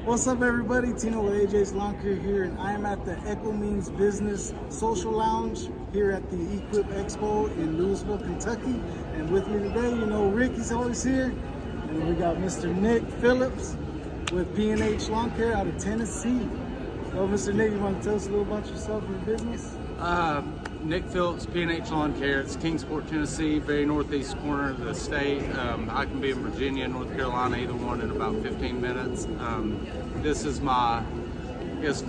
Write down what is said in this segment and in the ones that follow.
What's up, everybody? Tino with AJ's Lawn Care here, and I am at the Echo Means Business Social Lounge here at the Equip Expo in Louisville, Kentucky. And with me today, Ricky's always here, and we got Mr. Nick Phillips with P&H Lawn Care out of Tennessee. So, Mr. Nick, you want to tell us a little about yourself and your business? Nick Phillips, P&H Lawn Care. It's Kingsport, Tennessee, very northeast corner of the state. I can be in Virginia, North Carolina, either one in about 15 minutes. This is my,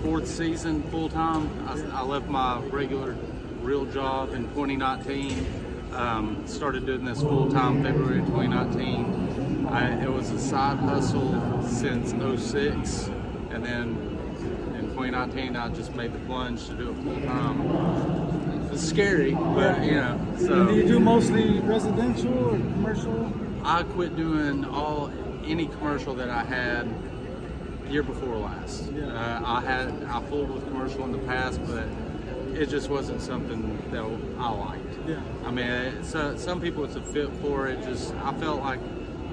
fourth season full-time. I left my regular real job in 2019. Started doing this full-time February 2019. It was a side hustle since 06, and then in 2019 I just made the plunge to do it full-time. It's scary, but so. Do you do mostly residential or commercial? I quit doing any commercial that I had year before last. Yeah. I pulled with commercial in the past, but it just wasn't something that I liked. Yeah. I mean, some people it's a fit for it. I felt like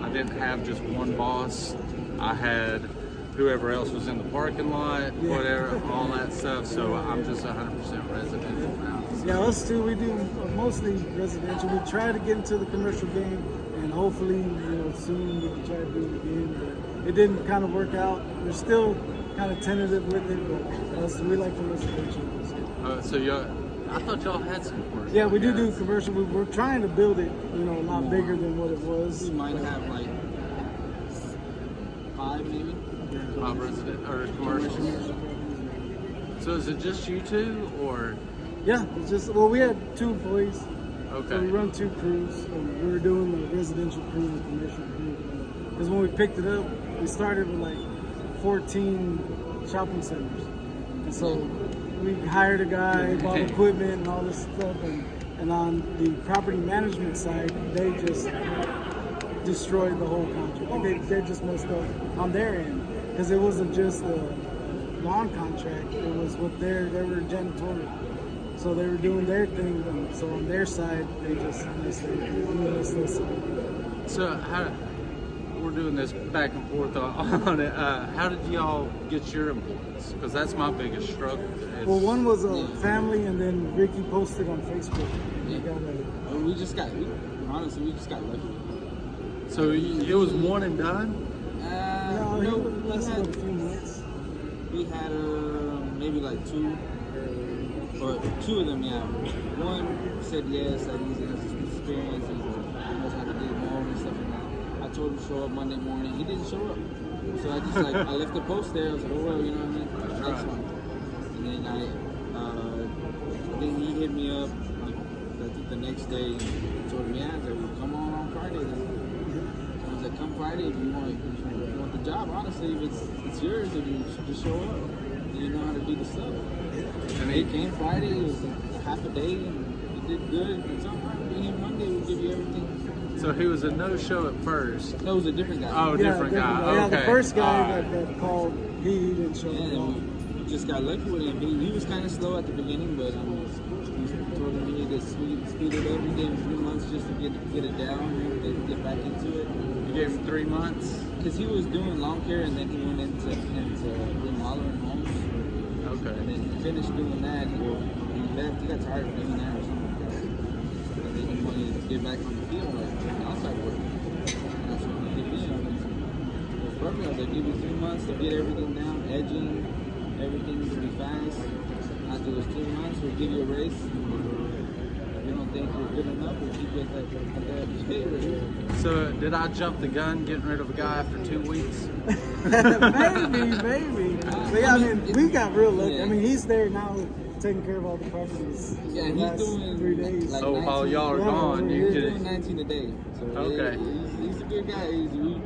I didn't have just one boss. I had whoever else was in the parking lot, whatever, all that stuff. So I'm just 100% residential now. Yeah, us too. We do mostly residential. We try to get into the commercial game, and hopefully, soon we can try to do it again. But it didn't kind of work out. We're still kind of tentative with it, but we like the residential. I thought y'all had some commercial. Yeah, we do commercial. We're trying to build it, a lot bigger than what it was. We might have like 5 maybe. 5 resident or commercials. So is it just you two, or? Yeah, it's just, we had 2 employees. Okay. So we run 2 crews. And we were doing the residential crew and the commercial crew. Because when we picked it up, we started with like 14 shopping centers. And so we hired a guy, bought equipment and all this stuff. And on the property management side, they just destroyed the whole contract. Like they just messed up on their end. Because it wasn't just a lawn contract, it was what they were janitorial. So they were doing their thing, and so on their side, they just messed us up. So we're doing this back and forth on it. How did y'all get your employees? Because that's my biggest struggle. Well, one was a family, and then Ricky posted on Facebook. We just got lucky. So it was one and done? No, less than a few months. We had maybe like 2 or 2 of them. Yeah, one said yes, that he's has experience, he knows how to get home and stuff like that. I told him to show up Monday morning. He didn't show up, so I just I left the post there. I was like, oh well, you know what I mean. Next one, and then he hit me up. I think the next day, he told me, well, come on Friday then. I was like, come Friday if you want the job. Honestly, if it's yours, if you should just show up, then you know how to do the stuff. And he came Friday. It was half a day, and he did good. It's all right. Be here Monday. We'll give you everything. So he was a no-show at first. No, it was a different guy. Oh, different guy. Yeah, Okay. the first guy that called, he didn't show up. We just got lucky with him. He was kind of slow at the beginning, but we told him we need to speed it up. We gave him 3 months just to get it down and get back into it. You gave him 3 months? Because he was doing lawn care, and then he went into remodeling homes. Okay. And then he finished doing that. He left. He got tired of doing that or something like that. And then he wanted to get back on the field, outside work. And that's what he did. It was perfect. They give you 3 months to get everything down, edging, everything needs to be fast. After those 2 months, we'll give you a raise. If you don't think you're good enough, we'll keep you at that pay rate. So did I jump the gun getting rid of a guy after 2 weeks? maybe. But yeah, I mean, we got real lucky. Yeah. I mean, he's there now taking care of all the properties. Yeah, the he's last doing 3 days. like So while y'all are Yeah, gone, you He's could. doing 19 a day. So Okay. he's a good guy.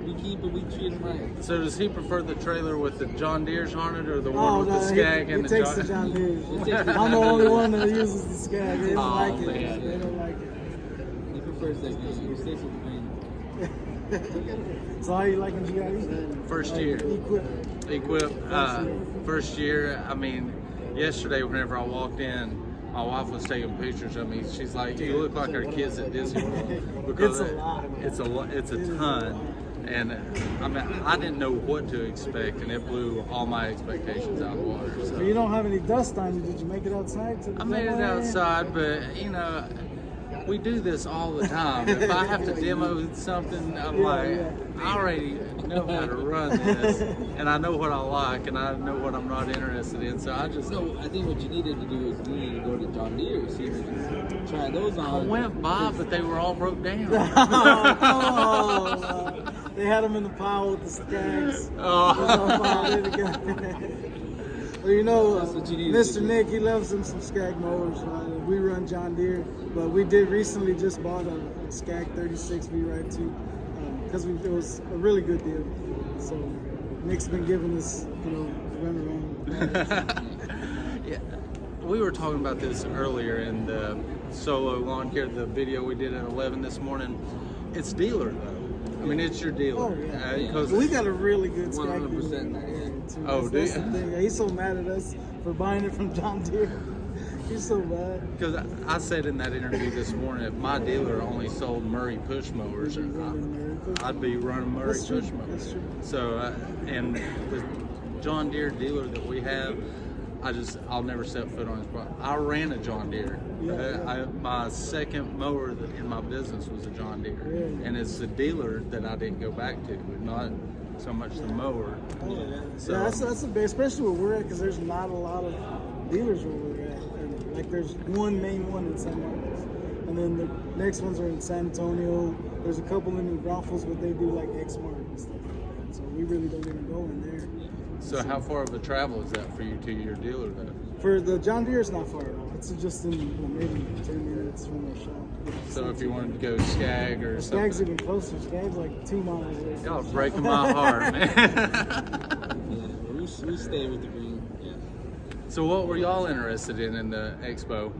We keep it, we treat him right. So does he prefer the trailer with the John Deere's on it, or the Oh, one with no, the Skag he and the takes the John Deere. I'm the only one that uses the Skag. They don't like it. man. They don't like it. He prefers that green. He sticks with the green. So how you liking GIE? First year. Equip. First year. I mean, yesterday whenever I walked in, my wife was taking pictures of me. She's like, "You look like our kids at Disney World," because It's a lot. It's a ton. And I mean, I didn't know what to expect, and it blew all my expectations out of the water. So So you don't have any dust on you. Did you make it outside? I made it outside, but you know, we do this all the time. If I have to demo something, I'm I already know how to run this, and I know what I like, and I know what I'm not interested in. So I just So I think what you needed to do is you needed to go to John Deere, see if you can try those I on. went by, but they were all broke down. Oh, come on. They had them in the pile with the Skags. Well, you know, That's what you need Mr. to do. Nick, he loves him some Skag mowers. We run John Deere, but we did recently just bought a Skag 36 V-Ride 2 because it was a really good deal. So Nick's been giving us, run around. Yeah, we were talking about this earlier in the solo lawn care, the video we did at 11 this morning. It's dealer though. I mean, it's your dealer. Oh, yeah. Because We got a really good Skag 100% dealer in that area, too. Oh, do That's you? the thing. He's so mad at us for buying it from John Deere. He's so mad. Because I said in that interview this morning, if my dealer only sold Murray push mowers, I'd be running Murray That's true. push mowers. That's true. So, and the John Deere dealer that we have, I'll never set foot on his product. I ran a John Deere. Yeah. My second mower in my business was a John Deere. Yeah. And it's the dealer that I didn't go back to, not so much the mower. So, Yeah, that's a big, especially where we're at, because there's not a lot of dealers where we're at. And, like, there's one main one in San Marcos, and then the next ones are in San Antonio. There's a couple in New Braunfels, but they do like Exmart and stuff like that. So we really don't even go in there. so how far of a travel is that for you to your dealer though? For the John Deere, it's not far at all. It's just in maybe 10 minutes from our shop. So if you wanted to go Skag or Skag's something, even closer. Skag's like 2 miles away. from y'all our shop. breaking my heart, man. Yeah, we stay with the green. Yeah. So what were y'all interested in the expo?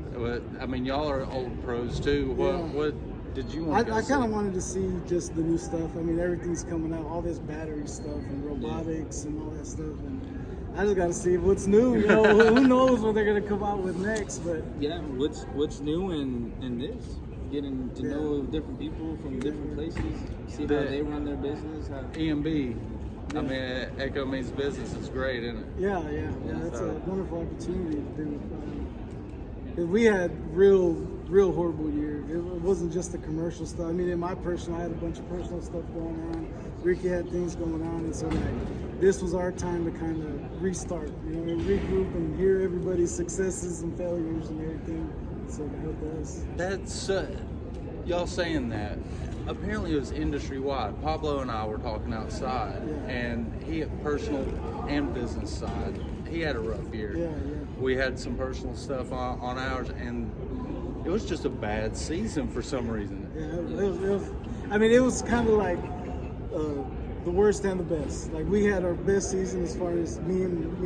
I mean, y'all are old pros too. What did you want to go I kind of see? wanted to see just the new stuff. I mean, everything's coming out, all this battery stuff and robotics and all that stuff. And I just got to see what's new. You know, who knows what they're gonna come out with next? But Yeah, what's new in this? Getting to know different people from different places, see how they run their business. EMB. I mean, Echo Means Business is great, isn't it? yeah, that's so- a wonderful opportunity to do. 'Cause we had real horrible year. It wasn't just the commercial stuff. I mean, in my personal, I had a bunch of personal stuff going on. Ricky had things going on, and so like this was our time to kind of restart, and regroup and hear everybody's successes and failures and everything. So it helped us. That's y'all saying that. Apparently, it was industry wide. Pablo and I were talking outside, Yeah. and he had personal and business side. He had a rough year. Yeah. We had some personal stuff on ours, and it was just a bad season for some reason. Yeah, it was. I mean, it was kind of like the worst and the best. Like we had our best season as far as me.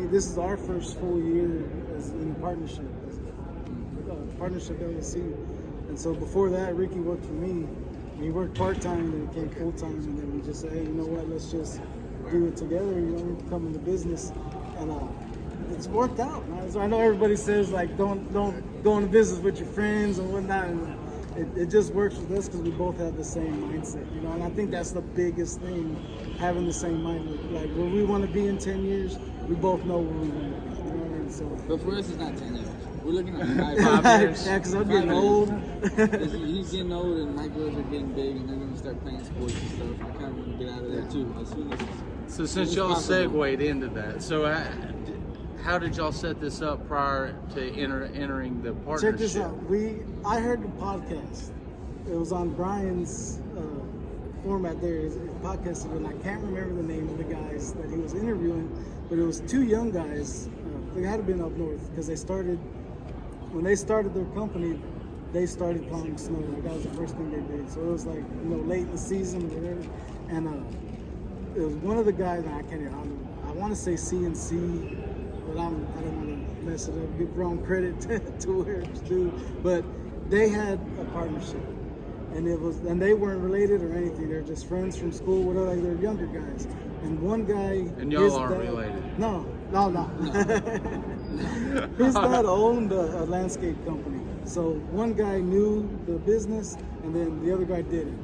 This is our first full year as in a partnership, partnership LLC. And so before that, Ricky worked for me. He worked part time, and then became full time, and then we just said, hey, you know what? Let's just do it together. We come into business, and it's worked out. Man. So I know everybody says like don't go into business with your friends and whatnot. And it just works with us because we both have the same mindset, And I think that's the biggest thing, having the same mindset. Like where we want to be in 10 years, we both know where we want to be. You know what I mean? So. But for us, it's not 10 years. We're looking at 5 years. Yeah, because I'm 5 getting years. old. He's getting old, and my girls are getting big, and they're going to start playing sports and stuff. I kind of want to get out of there too. As soon as So since y'all segued into that, so how did y'all set this up prior to entering the partnership? Check this out. I heard the podcast. It was on Brian's format there. His podcast, and I can't remember the name of the guys that he was interviewing, but it was 2 young guys. They had to been up north because when they started their company, they started plowing snow. Like that was the first thing they did. So it was like late in the season or whatever. And it was one of the guys. I want to say CNC, but I don't want to mess it up. Give wrong credit to where it's due. But they had a partnership, and they weren't related or anything. They're just friends from school. Whatever. Like they're younger guys. And one guy. And y'all aren't related. No. His dad owned a landscape company. So one guy knew the business, and then the other guy didn't.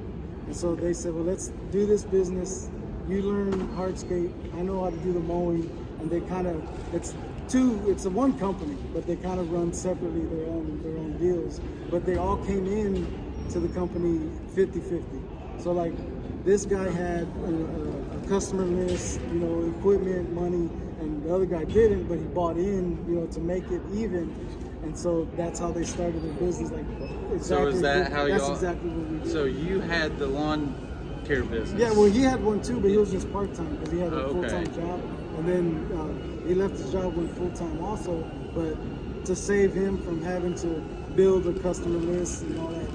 And so they said, well, let's do this business. You learn hardscape. I know how to do the mowing. And they kind of, it's a one company, but they kind of run separately their own deals. But they all came in to the company 50-50. So like this guy had a customer list, equipment, money, and the other guy didn't, but he bought in, to make it even. And so that's how they started their business. Like exactly. So is that how that's y'all? exactly what we did. So you had the lawn care business. Yeah, well, he had one too, but he was just part-time because he had a Okay. full-time job. And then he left his job, went full-time also. But to save him from having to build a customer list and all that,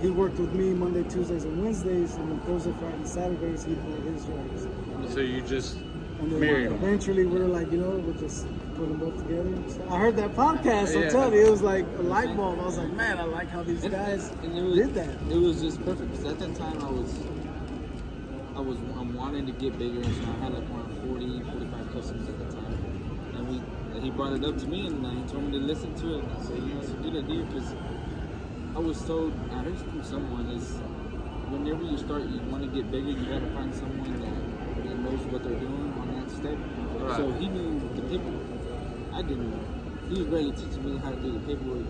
he worked with me Monday, Tuesdays, and Wednesdays. And then Thursday, Friday, and Saturdays, he bought his jobs. So you just And then married them. eventually we were like, we'll just put them both together. I heard that podcast, Yeah. I'm telling you, it was like a light bulb. I was like, man, I like how these guys did that. It was just perfect because at that time I'm wanting to get bigger, and so I had like around 40, 45 customers at the time. And he brought it up to me, and he told me to listen to it. And I said, it's a good idea because I was told, I heard from someone is whenever you start, you want to get bigger, you got to find someone that knows what they're doing on that step. Right. So he knew the paperwork. I didn't know. He was ready to teach me how to do the paperwork.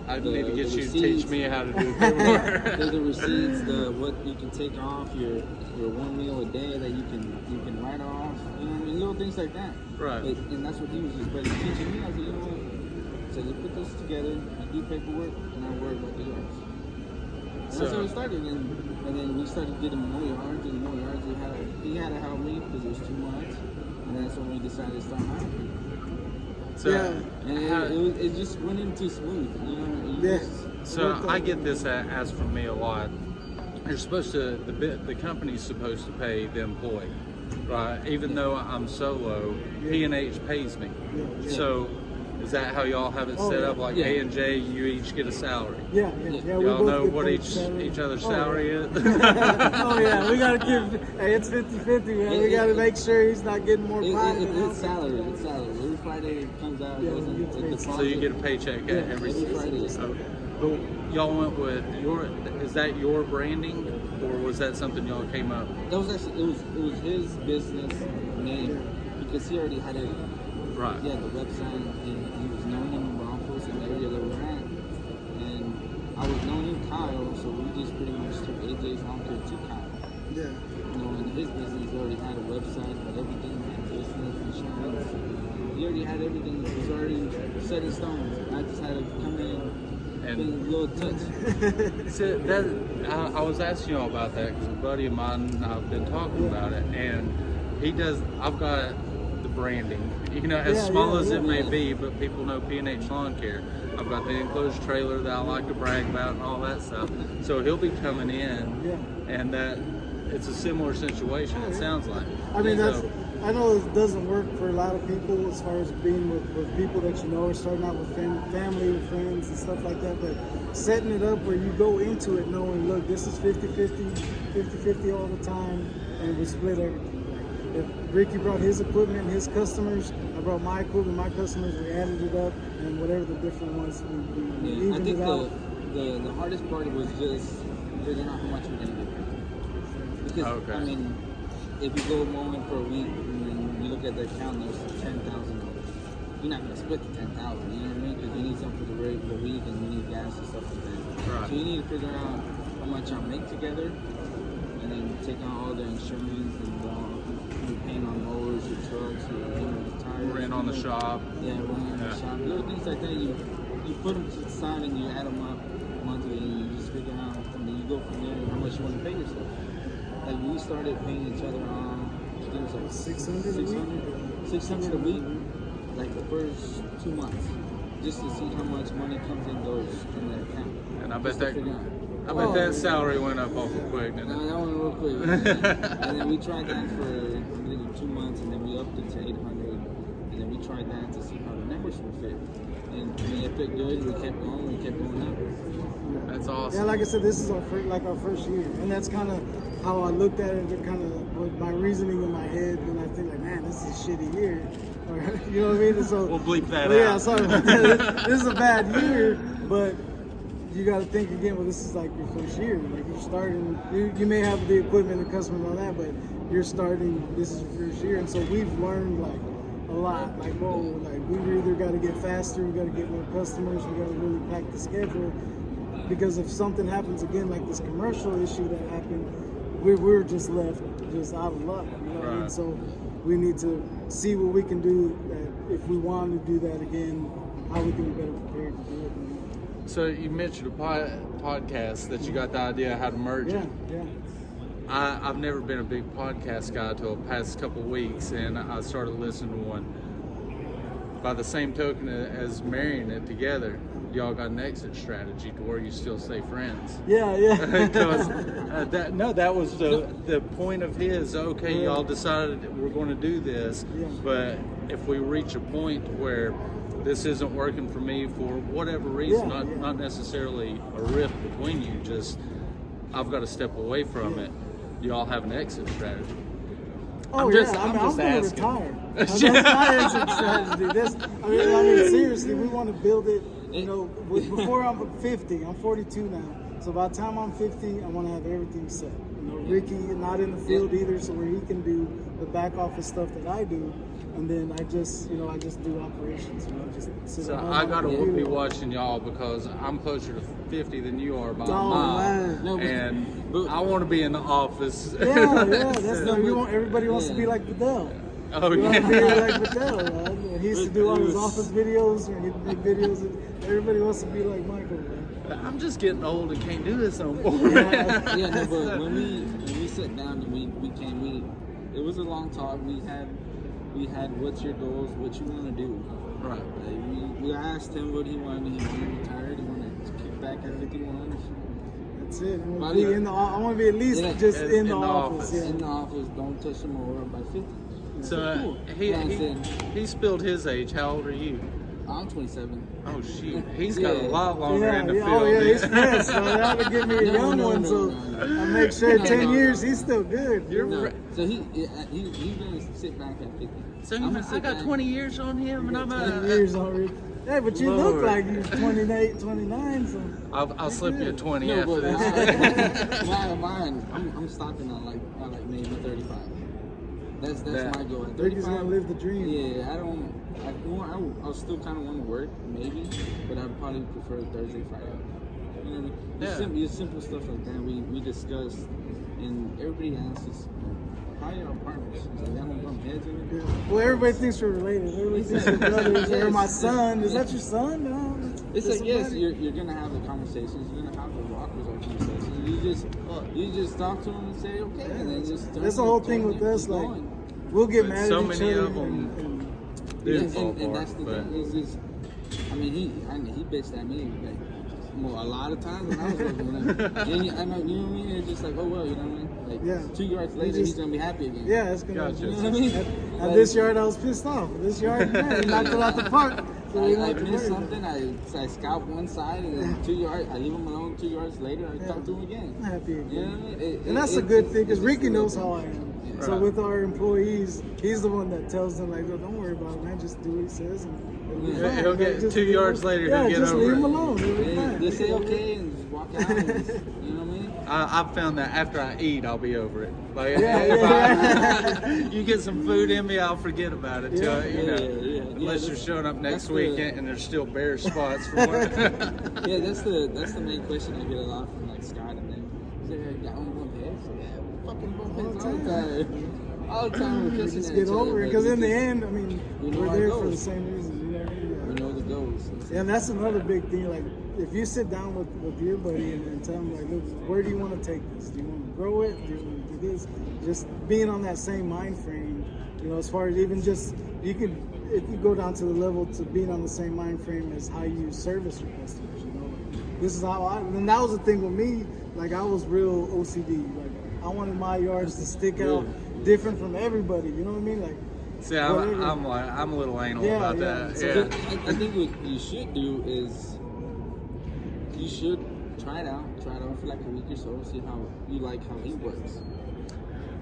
I need to get you to receipts. teach me how to do paperwork. the receipts, what you can take off, your one meal a day that you can write off, little things like that. Right. And that's what he was just ready teaching me. I said, what? So you put this together, you do paperwork, and I worry about the yards. And that's how it started. And then we started getting more yards and more yards. He had to help me because it was too much. And that's when we decided to start hiring people. So, And it just went in too smooth, Yeah. So I get this asked from me a lot. You're supposed to, the company's supposed to pay the employee, right? Even though I'm solo, P&H pays me. Yeah. So is that how y'all have it set up? Like Yeah. A&J, you each get a salary. Yeah. We Y'all both know get what paid each salary. other's Oh, salary yeah. is? Oh yeah, we gotta keep. Hey, it's 50-50, man. We gotta make sure he's not getting more pie. It's salary. It's salary. Every Friday it comes out. Yeah, It goes we get in paid. So you get a paycheck every Friday. So, but y'all went with is that your branding, or was that something y'all came up? That was actually it was his business name because he already had it. Right. He had the website. He was known in Broncos in the area that we're at, and I was known in Kyle, so we just pretty much took AJ's lawn care to Kyle. Yeah. In his business, he already had a website, had everything, had business, insurance. He already had everything. It was already set in stone. I just had to come in and put a little touch. So I was asking y'all about that because a buddy of mine and I've been talking about it, and I've got the branding, as small as it may be, but people know P&H Lawn Care. I've got the enclosed trailer that I like to brag about and all that stuff. So he'll be coming in, and that it's a similar situation. It sounds like. I mean, So- I know it doesn't work for a lot of people as far as being with people that or starting out with family or friends and stuff like that, but setting it up where you go into it knowing, look, this is 50-50 all the time, and we split everything. Like, if Ricky brought his equipment, his customers, I brought my equipment, my customers, we added it up, and whatever the different ones, we I evened think it out. the hardest part was just figuring out how much we're gonna get paid. Because Okay. I mean, if you go mowing for a week and you look at the account, there's $10,000. You're not gonna split the 10,000. You know what I mean? Because you need something for the week, and you need gas and stuff like that. Right. So you need to figure out how much y'all make together, and then take on all the insurance and you're paying on mowers, your trucks, your tires. Rent on the shop. Yeah, rent on the shop. Little things like that. You put them to the side and you add them up monthly, and you just figure out, and then you go from there how much you want to pay yourself. Like we started paying each other on, I think it was like 600 a week? 600 a week, like the first 2 months, just to see how much money comes and goes in that account. And I bet Just to that figure out. that salary went up awful quick, didn't No, it? that went real quick. And then we tried that for maybe 2 months, and then we upped it to 800, and then we tried that to see how the numbers would fit. And when it fit good, we kept going up. That's awesome. Yeah, like I said, this is our first year, and that's kind of how I looked at it. Kind of with my reasoning in my head, and I think like, man, this is a shitty year, or, you know what I mean? And so We'll bleep that yeah, out. sorry about that. This is a bad year, but you got to think again. Well, this is like your first year. Like you're starting. You may have the equipment and customers and all that, but you're starting. This is your first year, and so we've learned like a lot. Like whoa, like we either got to get faster, we got to get more customers, we got to really pack the schedule. Because if something happens again, like this commercial issue that happened, we're just left just out of luck. You know? Right. And so we need to see what we can do. That if we want to do that again, how we can be better prepared to do it. You know? So you mentioned a podcast that you got the idea how to merge it. Yeah. I've never been a big podcast guy till the past couple of weeks, and I started listening to one. By the same token as marrying it together, y'all got an exit strategy to where you still stay friends. Yeah. Because that was the point of his. Okay, y'all decided we're going to do this, but if we reach a point where this isn't working for me for whatever reason, not necessarily a rift between you, just I've got to step away from it. You all have an exit strategy. Oh, I'm yeah. just I'm going to asking. retire. That's my exit strategy. I mean, seriously, we want to build it. You know, before I'm 50, I'm 42 now. So by the time I'm 50, I want to have everything set. You know, Ricky not in the field either, so where he can do the back office stuff that I do, and then I just do operations. You know, just sit So at home I on the gotta computer. be watching y'all because I'm closer to 50 than you are by a Oh, mile, man. No, and I want to be in the office. Yeah. That's everybody wants to be like Vidal. Oh You want to be yeah. like Vidal, man. He used to do all his office videos, or he'd make videos. And everybody wants to be like Michael, man. I'm just getting old and can't do this no more. Yeah, no, but when we sat down and it was a long talk. We had what's your goals, what you want to do. Right. Like we asked him what he wanted. He wanted retired. He wanted to kick back at 51. That's it. I want to be at least just in the office. Yeah. In the office, don't touch him over by 50. So Cool. he You know what I'm saying? he spilled his age. How old are you? I'm 27. Oh shoot, he's got a Yeah. lot longer in the field. Oh yeah, he's than- fresh. So they ought to give me a young one, so I make sure in 10 years he's still good. You're No, right. so he's gonna sit back at 50. So I'm gonna I sit got back. 20 years on him, and I'm 10 years already. Hey, but you Lord. look like you're 28, 29, so I'll slip you a 20 No, after but this. mine, I'm stopping at like maybe 35. That's That- my goal. At Ricky's 35, gonna live the dream. Yeah, I still kind of want to work, maybe, but I'd probably prefer Thursday, Friday. You know what I mean? Yeah. Just simple stuff like that. We discussed, and everybody asks us, how are your partners? It's like, y'all don't bump heads in it? Yeah. Well, everybody thinks we're related. Everybody thinks we're brothers. Or my son. Is that your son? No. It's That's like, yes, somebody. you're gonna have the conversations. You're gonna have the walkers or conversations. You just talk to them and say okay, and then just. That's the whole thing with us. Like, we'll get But mad so at each many other. of them and do and fall that's apart, the but thing. Is just, I mean, he bitched at me like a lot of times when I was working with him. And I know, you know what I mean? It's just like, oh well, you know what I mean? Like Yeah. 2 yards later, he's gonna be happy again. yeah, it's gonna. Gotcha. You know what I mean? At this yard, I was pissed off. This yard, man, he knocked it out the park. So we don't I have to missed worry about something. I scout one side, and then 2 yards. I leave him alone. 2 yards later, I talk to him again. I'm happy again. You know what I mean? And that's a good thing because it's Ricky just knows a little how I thing. am. Yeah. So Right. with our employees, he's the one that tells them like, "Don't worry about it, man. Just do what he says." And it'll be Yeah, fine." he'll Like, get just 2 leave yards him- later, Yeah, he'll get just over leave him it. alone. It'll be They, fine. they say okay and just walk out. And just, you know what I mean? I've found that after I eat, I'll be over it. Like Yeah, you get some food in me, I'll forget about it. Till, you know, Yeah. unless you're showing up next that's week the- and there's still bare spots for one. Yeah, that's the main question I get a lot from like Scott and them. Is there y'all don't bump heads? Yeah, we fucking bump heads all the time. All the time we're We kissing just at get each other, over it but because we in the just- end, I mean, we know we're our there for the goals. same reason. You know? we know the goals. And that's another big thing. Like, if you sit down with your buddy and tell him, like, look, where do you want to take this? Do you want to grow it? Do you want to do this? Just being on that same mind frame, you know, as far as even just, if you go down to the level to being on the same mind frame as how you service your customers, you know. Like, this is how and that was the thing with me. Like, I was real OCD. Like, I wanted my yards to stick out different from everybody. You know what I mean? Like, See, whatever. I'm a little anal Yeah, about yeah. that. So Yeah. I think what you should do is you should try it out for like a week or so, see how you like how he works.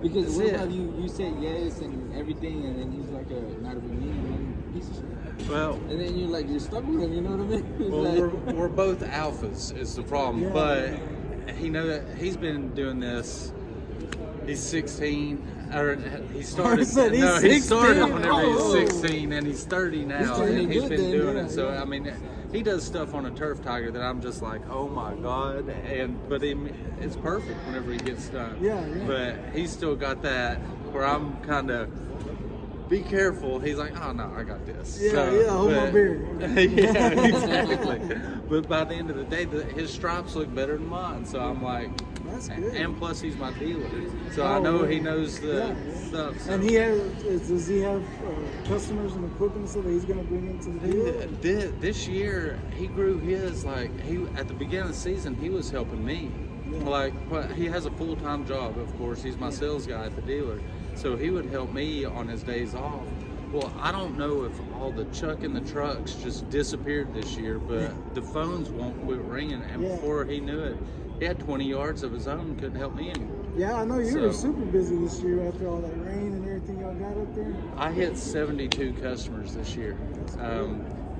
Because That's what it. about you said yes and everything, and then he's like not a big mean, piece of shit. Well, And then you're stuck with him. You know what I mean? It's well, like, we're both alphas is the problem, Yeah. but he's been doing this. He's 16, or he started. said he's no, he 16. started whenever Oh. he's 16, and he's 30 now, He's turning and he's good been then, doing yeah, it. So yeah. I mean, he does stuff on a turf tiger that I'm just like, oh my god, but it's perfect whenever he gets done. Yeah, yeah. But he's still got that where I'm kind of. Be careful. He's like, oh no, I got this. Yeah, hold my beer. Yeah, exactly. But by the end of the day, his stripes look better than mine. So I'm like, That's good. and plus he's my dealer, so I Oh, know yeah. he knows the Yeah. stuff. So. And does he have customers and equipment so that he's going to bring into the deal? This year he grew his at the beginning of the season he was helping me. Yeah. But he has a full-time job, of course. He's my sales guy at the dealer, so he would help me on his days off. Well, I don't know if all the Chuck in the trucks just disappeared this year, but the phones won't quit ringing. And Yeah. before he knew it, he had 20 yards of his own, couldn't help me anymore. Yeah, I know you So- were super busy this year after all that rain and everything y'all got up there. I hit 72 customers this year.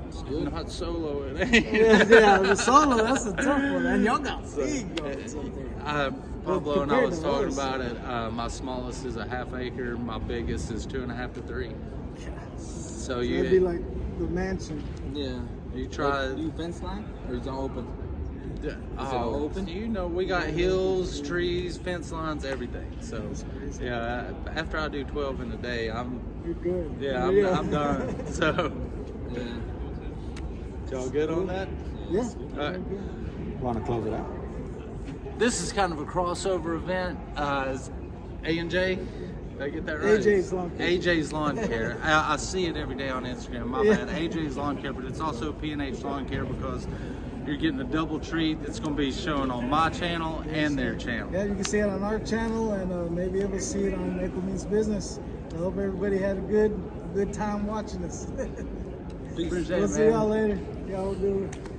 it's good. Not solo. Yeah, the solo, that's a tough one. And y'all got big yards up there. Pablo and I compared was to talking us. about it. My smallest is a half acre. My biggest is 2.5 to 3. So That'd be you like the mansion. Yeah. you try. Do you fence line or is it all open? Oh, open? You know, we got hills, trees, fence lines, everything. So yeah, after I do 12 in a day, I'm You're good. I'm done. So Yeah. y'all good on that? Yeah. All right. Want to close it out? This is kind of a crossover event. A&J, did I get that right? AJ's Lawn Care. AJ's Lawn Care. I see it every day on Instagram. My bad. AJ's Lawn Care, but it's also P&H Lawn Care because you're getting a double treat that's going to be shown on my channel and their channel. Yeah, you can see it on our channel and maybe able to see it on Echo Means Business. I hope everybody had a good time watching this. Appreciate We'll it, see man. y'all later. Y'all do it.